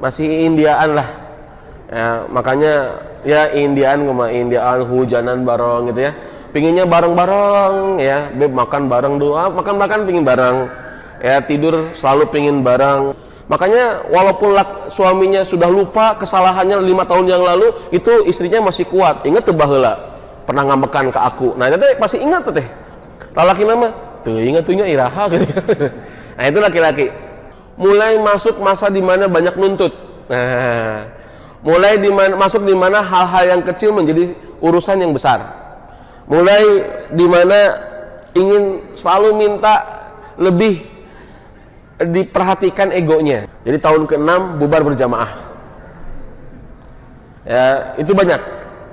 masih Indiaan lah ya, makanya ya Indiaan hujanan bareng gitu ya, pinginnya bareng-bareng ya, beb makan bareng doa, makan pingin bareng ya, tidur selalu pingin bareng. Makanya walaupun suaminya sudah lupa kesalahannya 5 tahun yang lalu, itu istrinya masih kuat. Ingat tuh baheula pernah ngamekan ke aku. Nah itu pasti ingat tuh teh. Lalaki nama tuh ingat tuhnya iraha gitu. Nah itu laki-laki. Mulai masuk masa dimana banyak nuntut. Nah, mulai masuk dimana hal-hal yang kecil menjadi urusan yang besar. Mulai dimana ingin selalu minta lebih diperhatikan egonya. Jadi tahun ke-6 bubar berjamaah ya, itu banyak,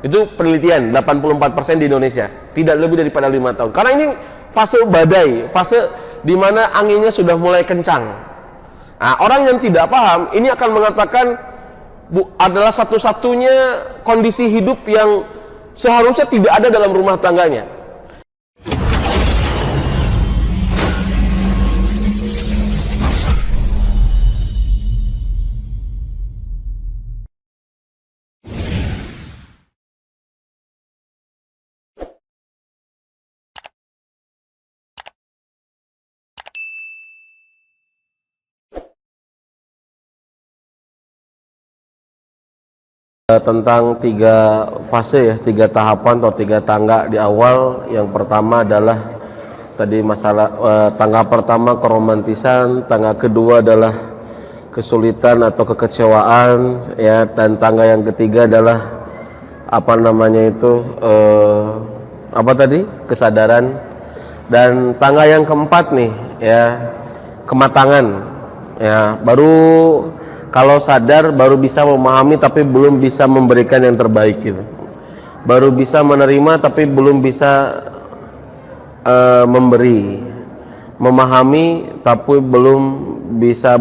itu penelitian 84% di Indonesia, tidak lebih daripada 5 tahun, karena ini fase badai, fase dimana anginnya sudah mulai kencang. Nah, orang yang tidak paham ini akan mengatakan adalah satu-satunya kondisi hidup yang seharusnya tidak ada dalam rumah tangganya. Tentang 3 fase ya, 3 tahapan atau 3 tangga di awal. Yang pertama adalah tadi masalah tangga pertama keromantisan, tangga kedua adalah kesulitan atau kekecewaan ya, dan tangga yang ketiga adalah apa namanya itu apa tadi, kesadaran. Dan tangga yang keempat nih ya, kematangan ya, baru kalau sadar baru bisa memahami tapi belum bisa memberikan yang terbaik gitu. Baru bisa menerima tapi belum bisa memberi. Memahami tapi belum bisa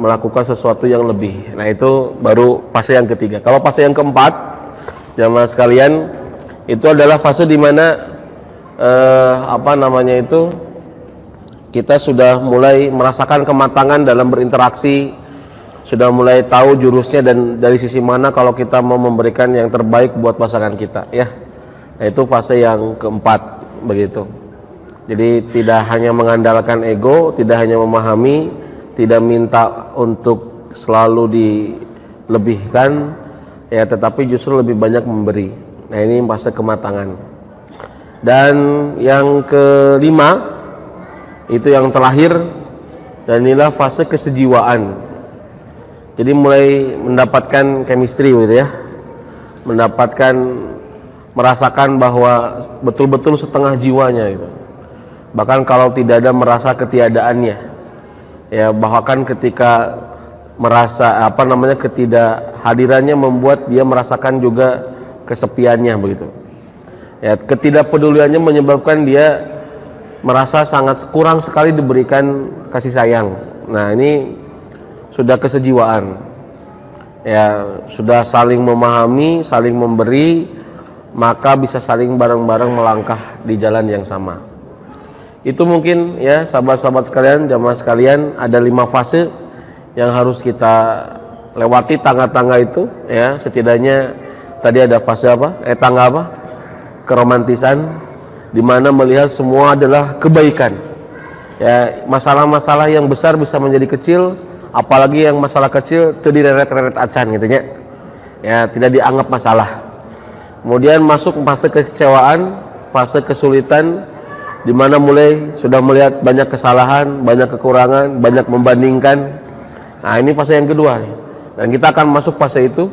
melakukan sesuatu yang lebih. Nah, itu baru fase yang ketiga. Kalau fase yang keempat, jamaah sekalian, itu adalah fase di mana kita sudah mulai merasakan kematangan dalam berinteraksi, sudah mulai tahu jurusnya dan dari sisi mana kalau kita mau memberikan yang terbaik buat pasangan kita ya. Nah, itu fase yang keempat begitu. Jadi tidak hanya mengandalkan ego, tidak hanya memahami, tidak minta untuk selalu dilebihkan ya, tetapi justru lebih banyak memberi. Nah, ini fase kematangan. Dan yang kelima itu yang terakhir, dan inilah fase kesejiwaan. Jadi mulai mendapatkan chemistry gitu ya, merasakan bahwa betul-betul setengah jiwanya gitu. Bahkan kalau tidak ada merasa ketiadaannya ya, bahkan ketika merasa ketidakhadirannya membuat dia merasakan juga kesepiannya begitu ya. Ketidakpeduliannya menyebabkan dia merasa sangat kurang sekali diberikan kasih sayang. Nah, ini sudah kesejiwaan ya, sudah saling memahami, saling memberi, maka bisa saling bareng-bareng melangkah di jalan yang sama. Itu mungkin ya sahabat-sahabat sekalian, jamaah sekalian, ada 5 fase yang harus kita lewati, tangga-tangga itu ya. Setidaknya tadi ada fase tangga keromantisan, di mana melihat semua adalah kebaikan ya, masalah-masalah yang besar bisa menjadi kecil, apalagi yang masalah kecil itu direret-reret acan gitu ya, tidak dianggap masalah. Kemudian masuk fase kekecewaan, fase kesulitan, di mana sudah melihat banyak kesalahan, banyak kekurangan, banyak membandingkan. Nah, ini fase yang kedua dan kita akan masuk fase itu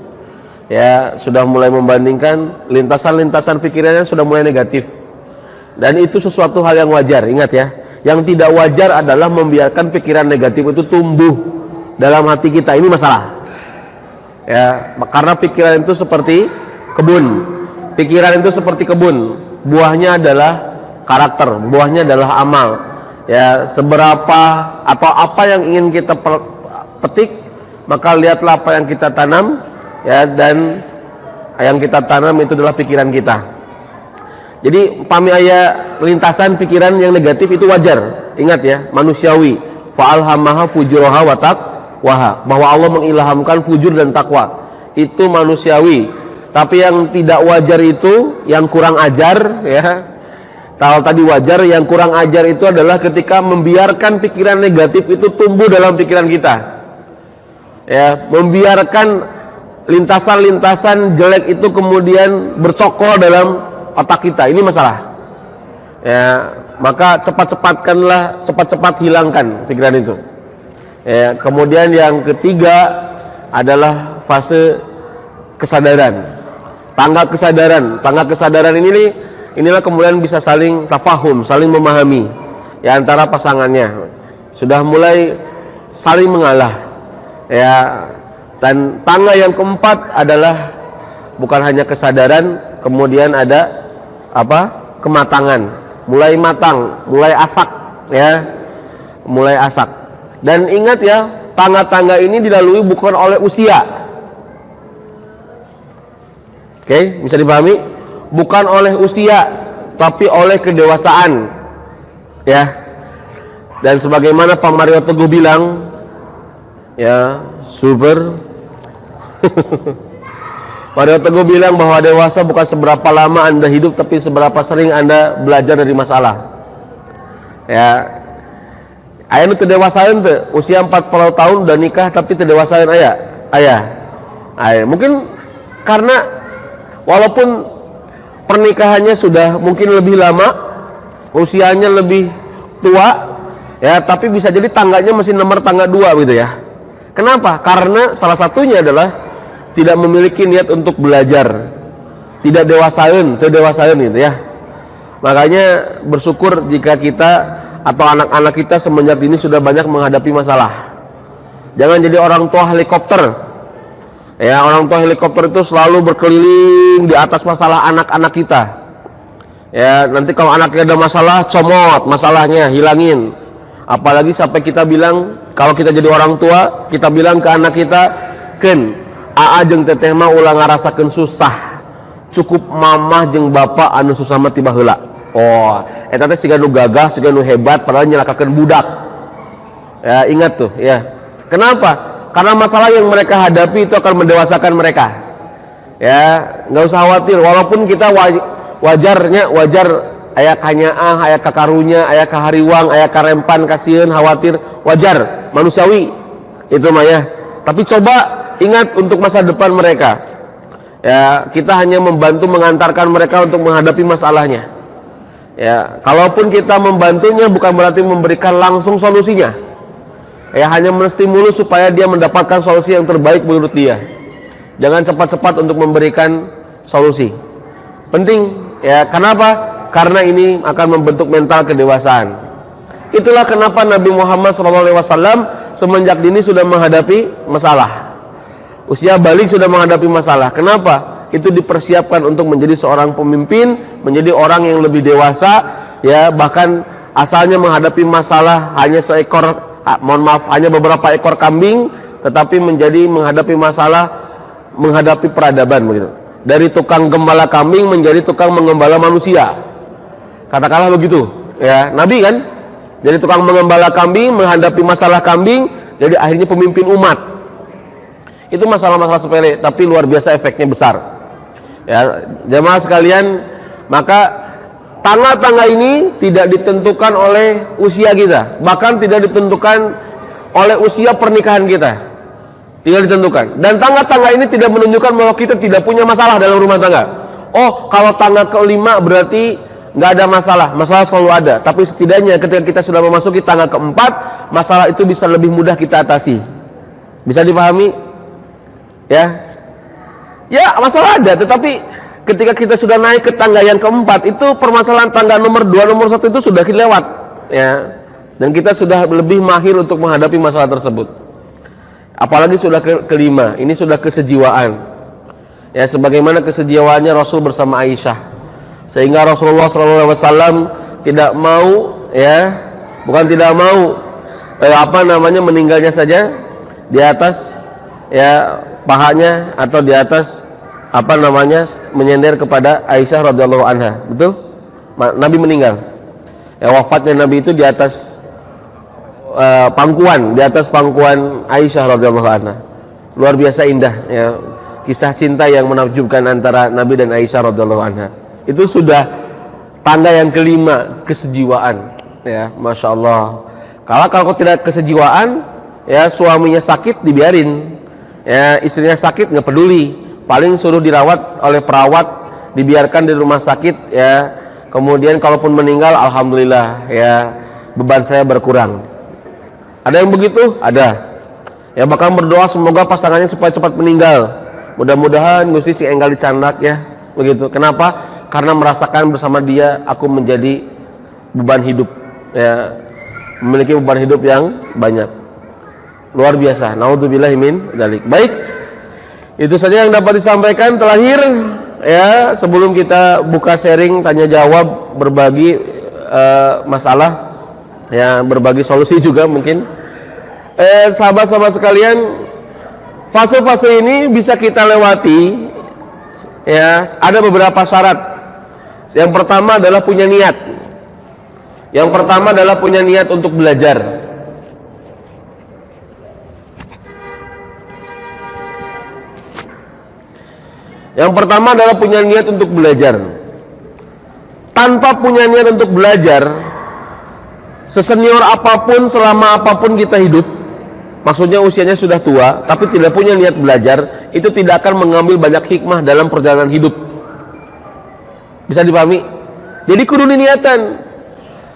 ya, sudah mulai membandingkan, lintasan-lintasan pikirannya sudah mulai negatif. Dan itu sesuatu hal yang wajar, ingat ya. Yang tidak wajar adalah membiarkan pikiran negatif itu tumbuh dalam hati kita. Ini masalah ya, karena pikiran itu seperti kebun. Pikiran itu seperti kebun, buahnya adalah karakter, buahnya adalah amal ya. Seberapa atau apa yang ingin kita petik, maka lihatlah apa yang kita tanam ya, dan yang kita tanam itu adalah pikiran kita. Jadi pami aya lintasan pikiran yang negatif itu wajar, ingat ya, manusiawi. Fa'alhamaha fujuraha wa bahwa Allah mengilhamkan fujur dan takwa. Itu manusiawi. Tapi yang tidak wajar itu, yang kurang ajar, ya. Kalau tadi wajar, yang kurang ajar itu adalah ketika membiarkan pikiran negatif itu tumbuh dalam pikiran kita. Ya, membiarkan lintasan-lintasan jelek itu kemudian bercokol dalam otak kita. Ini masalah. Ya, maka cepat-cepat hilangkan pikiran itu. Ya, kemudian yang ketiga adalah fase kesadaran. Tangga kesadaran inilah kemudian bisa saling tafahum, saling memahami ya antara pasangannya. Sudah mulai saling mengalah. Ya, dan tangga yang keempat adalah bukan hanya kesadaran, kemudian ada kematangan. Mulai matang, mulai asak ya. Mulai asak. Dan ingat ya, tangga-tangga ini dilalui bukan oleh usia. Oke, bisa dipahami? Bukan oleh usia, tapi oleh kedewasaan. Ya. Dan sebagaimana Pak Mario Teguh bilang, ya, super. Mario Teguh bilang bahwa dewasa bukan seberapa lama Anda hidup, tapi seberapa sering Anda belajar dari masalah. Ya. Ayah nu dewasain tuh, usia 40 tahun udah nikah tapi dewasain ayah. Mungkin karena walaupun pernikahannya sudah mungkin lebih lama, usianya lebih tua, ya, tapi bisa jadi tangganya masih nomor tangga 2 gitu ya. Kenapa? Karena salah satunya adalah tidak memiliki niat untuk belajar, tidak dewasain gitu ya. Makanya bersyukur jika kita atau anak-anak kita semenjak ini sudah banyak menghadapi masalah. Jangan jadi orang tua helikopter. Ya, orang tua helikopter itu selalu berkeliling di atas masalah anak-anak kita. Ya, nanti kalau anaknya ada masalah, comot masalahnya, hilangin. Apalagi sampai kita bilang, kalau kita jadi orang tua, kita bilang ke anak kita, "Ken, aa jeung teteh mah ulah ngarasakeun susah. Cukup mamah jeung bapak anu susah mah tiba heula." Oh, eta teh siga nu gagah, siga nu hebat padahal nyelakakeun budak. Ya, ingat tuh, ya. Kenapa? Karena masalah yang mereka hadapi itu akan mendewasakan mereka. Ya, nggak usah khawatir. Walaupun kita wajar aya kanyaah, aya kakarunya, aya kahariwang, aya karempan, kasieun, khawatir, wajar, manusiawi. Itu mah ya. Tapi coba ingat untuk masa depan mereka. Ya, kita hanya membantu mengantarkan mereka untuk menghadapi masalahnya. Ya, kalaupun kita membantunya bukan berarti memberikan langsung solusinya. Ya, hanya menstimulus supaya dia mendapatkan solusi yang terbaik menurut dia. Jangan cepat-cepat untuk memberikan solusi. Penting, ya. Kenapa? Karena ini akan membentuk mental kedewasaan. Itulah kenapa Nabi Muhammad SAW semenjak dini sudah menghadapi masalah. Usia balik sudah menghadapi masalah. Kenapa? Itu dipersiapkan untuk menjadi seorang pemimpin, menjadi orang yang lebih dewasa, ya. Bahkan asalnya menghadapi masalah hanya hanya beberapa ekor kambing, tetapi menjadi menghadapi masalah, menghadapi peradaban begitu. Dari tukang gembala kambing menjadi tukang menggembala manusia. Katakanlah begitu, ya. Nabi kan jadi tukang menggembala kambing, menghadapi masalah kambing, jadi akhirnya pemimpin umat. Itu masalah-masalah sepele, tapi luar biasa efeknya besar. Ya, jemaah sekalian, maka tangga-tangga ini tidak ditentukan oleh usia kita, bahkan tidak ditentukan oleh usia pernikahan kita, tidak ditentukan. Dan tangga-tangga ini tidak menunjukkan bahwa kita tidak punya masalah dalam rumah tangga. Oh, kalau tangga kelima berarti nggak ada masalah, masalah selalu ada. Tapi setidaknya ketika kita sudah memasuki tangga keempat, masalah itu bisa lebih mudah kita atasi. Bisa dipahami? Ya, masalah ada, tetapi ketika kita sudah naik ke tangga yang keempat, itu permasalahan tangga nomor 2, nomor 1 itu sudah lewat, ya. Dan kita sudah lebih mahir untuk menghadapi masalah tersebut. Apalagi sudah kelima, ini sudah kesejiwaan. Ya, sebagaimana kesejiwaannya Rasul bersama Aisyah. Sehingga Rasulullah SAW tidak mau, ya, bukan tidak mau, meninggalnya saja di atas, ya, pahanya atau di atas menyender kepada Aisyah radhiyallahu anha. Betul? Nabi meninggal. Ya, wafatnya Nabi itu di atas pangkuan, di atas pangkuan Aisyah radhiyallahu anha. Luar biasa indah ya, kisah cinta yang menakjubkan antara Nabi dan Aisyah radhiyallahu anha. Itu sudah tanda yang kelima, kesejiwaan ya, Masya Allah. Kalau tidak kesejiwaan ya, suaminya sakit dibiarin ya, istrinya sakit nggak peduli, paling suruh dirawat oleh perawat, dibiarkan di rumah sakit ya. Kemudian kalaupun meninggal, alhamdulillah ya, beban saya berkurang. Ada yang begitu? Ada ya, bahkan berdoa semoga pasangannya supaya cepat meninggal. Mudah-mudahan Gusti Cik Enggal dicandak ya, begitu. Kenapa? Karena merasakan bersama dia aku menjadi beban hidup ya, memiliki beban hidup yang banyak. Luar biasa. Naudzubillahi min dzalik. Baik, itu saja yang dapat disampaikan terakhir ya, sebelum kita buka sharing tanya jawab, berbagi masalah ya, berbagi solusi juga mungkin. Sahabat-sahabat sekalian, fase-fase ini bisa kita lewati ya, ada beberapa syarat. Yang pertama adalah punya niat. Yang pertama adalah punya niat untuk belajar. Yang pertama adalah punya niat untuk belajar. Tanpa punya niat untuk belajar, sesenior apapun, selama apapun kita hidup, maksudnya usianya sudah tua, tapi tidak punya niat belajar, itu tidak akan mengambil banyak hikmah dalam perjalanan hidup. Bisa dipahami? Jadi kudu niatan.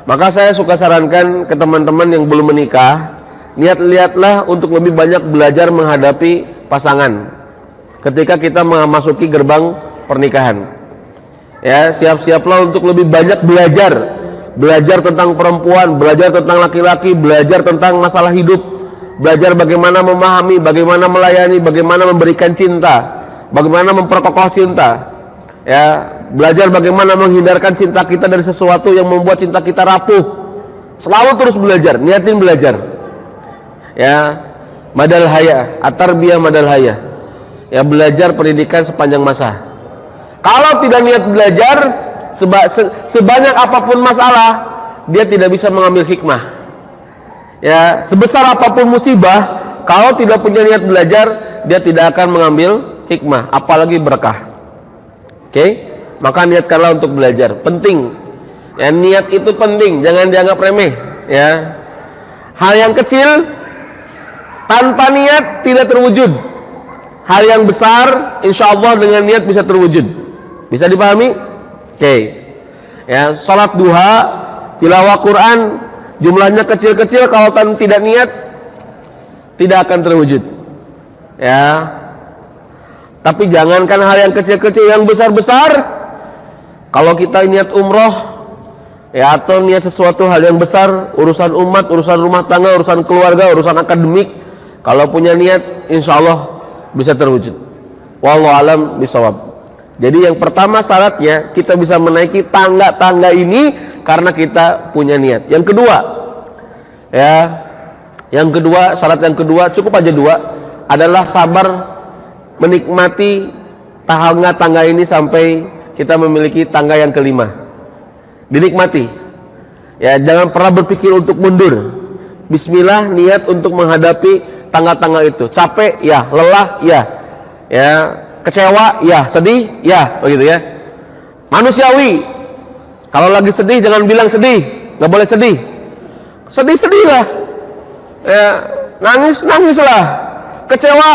Maka saya suka sarankan ke teman-teman yang belum menikah, lihatlah untuk lebih banyak belajar menghadapi pasangan ketika kita memasuki gerbang pernikahan. Ya, siap-siaplah untuk lebih banyak belajar tentang perempuan, belajar tentang laki-laki, belajar tentang masalah hidup, belajar bagaimana memahami, bagaimana melayani, bagaimana memberikan cinta, bagaimana memperkokoh cinta. Ya, belajar bagaimana menghindarkan cinta kita dari sesuatu yang membuat cinta kita rapuh. Selalu terus belajar, niatin belajar. Ya, madal haya, at-tarbiyah madal haya. Ya, belajar pendidikan sepanjang masa. Kalau tidak niat belajar, sebanyak apapun masalah, dia tidak bisa mengambil hikmah. Ya, sebesar apapun musibah, kalau tidak punya niat belajar, dia tidak akan mengambil hikmah, apalagi berkah. Oke, maka niatkanlah untuk belajar, penting. Ya, niat itu penting, jangan dianggap remeh. Ya, hal yang kecil tanpa niat tidak terwujud. Hal yang besar, insya Allah dengan niat bisa terwujud. Bisa dipahami? Oke. Ya, salat duha, tilawah Quran, jumlahnya kecil-kecil, kalau tidak niat tidak akan terwujud. Ya. Tapi jangankan hal yang kecil-kecil, yang besar-besar. Kalau kita niat umroh ya, atau niat sesuatu hal yang besar, urusan umat, urusan rumah tangga, urusan keluarga, urusan akademik, kalau punya niat, insya Allah bisa terwujud. Wallahu alam bisawab. Jadi yang pertama syaratnya kita bisa menaiki tangga-tangga ini karena kita punya niat. Yang kedua, ya, syarat yang kedua, cukup aja dua, adalah sabar menikmati tangga-tangga ini sampai kita memiliki tangga yang kelima. Dinikmati. Ya, jangan pernah berpikir untuk mundur. Bismillah, niat untuk menghadapi tangga-tangga itu. Capek, ya. Lelah, ya. Ya, kecewa, ya. Sedih, ya. Begitu ya. Manusiawi. Kalau lagi sedih jangan bilang sedih, nggak boleh sedih. Sedih-sedihlah. Ya, nangislah. Kecewa,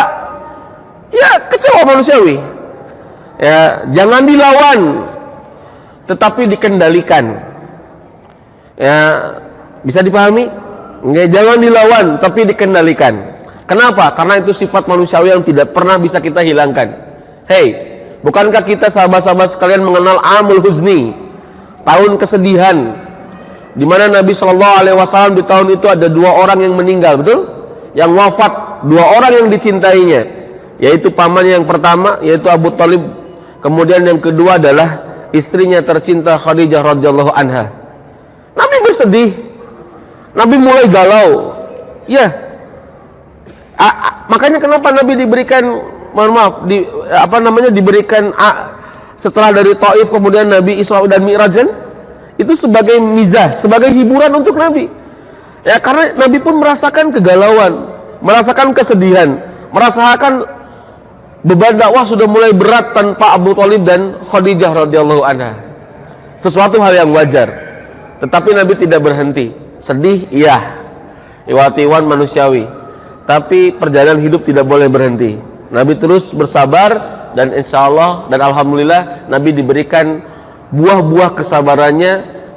ya, kecewa manusiawi. Ya, jangan dilawan, tetapi dikendalikan. Ya, bisa dipahami? Nggak, jangan dilawan, tapi dikendalikan. Kenapa? Karena itu sifat manusiawi yang tidak pernah bisa kita hilangkan. Hei, bukankah kita sahabat-sahabat sekalian mengenal Amul Huzni, tahun kesedihan, di mana Nabi Shallallahu Alaihi Wasallam di tahun itu ada 2 orang yang meninggal, betul? Yang wafat, 2 orang yang dicintainya, yaitu pamannya yang pertama, yaitu Abu Thalib. Kemudian yang kedua adalah istrinya tercinta Khadijah radhiyallahu anha. Nabi bersedih, Nabi mulai galau. Ya, makanya kenapa Nabi diberikan, mohon maaf, diberikan setelah dari Taif kemudian Nabi Isra dan Mi'raj, itu sebagai mizah, sebagai hiburan untuk Nabi. Ya, karena Nabi pun merasakan kegalauan, merasakan kesedihan, merasakan beban dakwah sudah mulai berat tanpa Abu Thalib dan Khadijah radhiyallahu anha. Sesuatu hal yang wajar. Tetapi Nabi tidak berhenti. Sedih, iya. Iwatiwan manusiawi. Tapi perjalanan hidup tidak boleh berhenti. Nabi terus bersabar dan insya Allah dan alhamdulillah Nabi diberikan buah-buah kesabarannya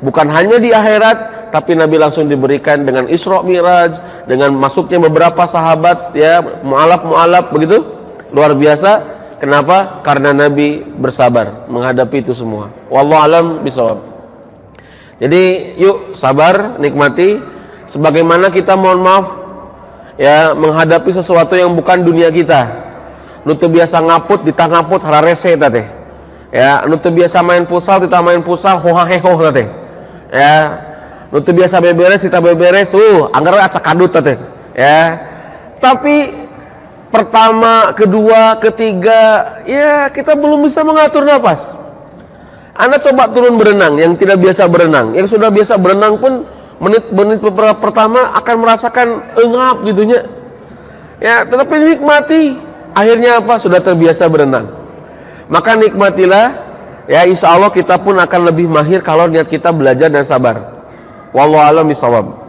bukan hanya di akhirat, tapi Nabi langsung diberikan dengan Isra Mi'raj, dengan masuknya beberapa sahabat ya, mu'alaf begitu, luar biasa. Kenapa? Karena Nabi bersabar menghadapi itu semua. Wallahu alam bisawab. Jadi yuk sabar, nikmati. Sebagaimana kita mohon maaf ya menghadapi sesuatu yang bukan dunia kita. Nutu biasa ngaput ditangaput hararese teh. Ya, nutu biasa main futsal kita main futsal hohaheho teh. Ya, nutu biasa beberes kita beberes, anggar acak kadut teh. Ya. Tapi pertama, kedua, ketiga, ya kita belum bisa mengatur nafas. Anda coba turun berenang yang tidak biasa berenang. Yang sudah biasa berenang pun menit-menit pertama akan merasakan engap gitunya. Ya, tetapi nikmati. Akhirnya apa? Sudah terbiasa berenang. Maka nikmatilah. Ya, insya Allah kita pun akan lebih mahir kalau niat kita belajar dan sabar. Wallahu a'lam bishawab.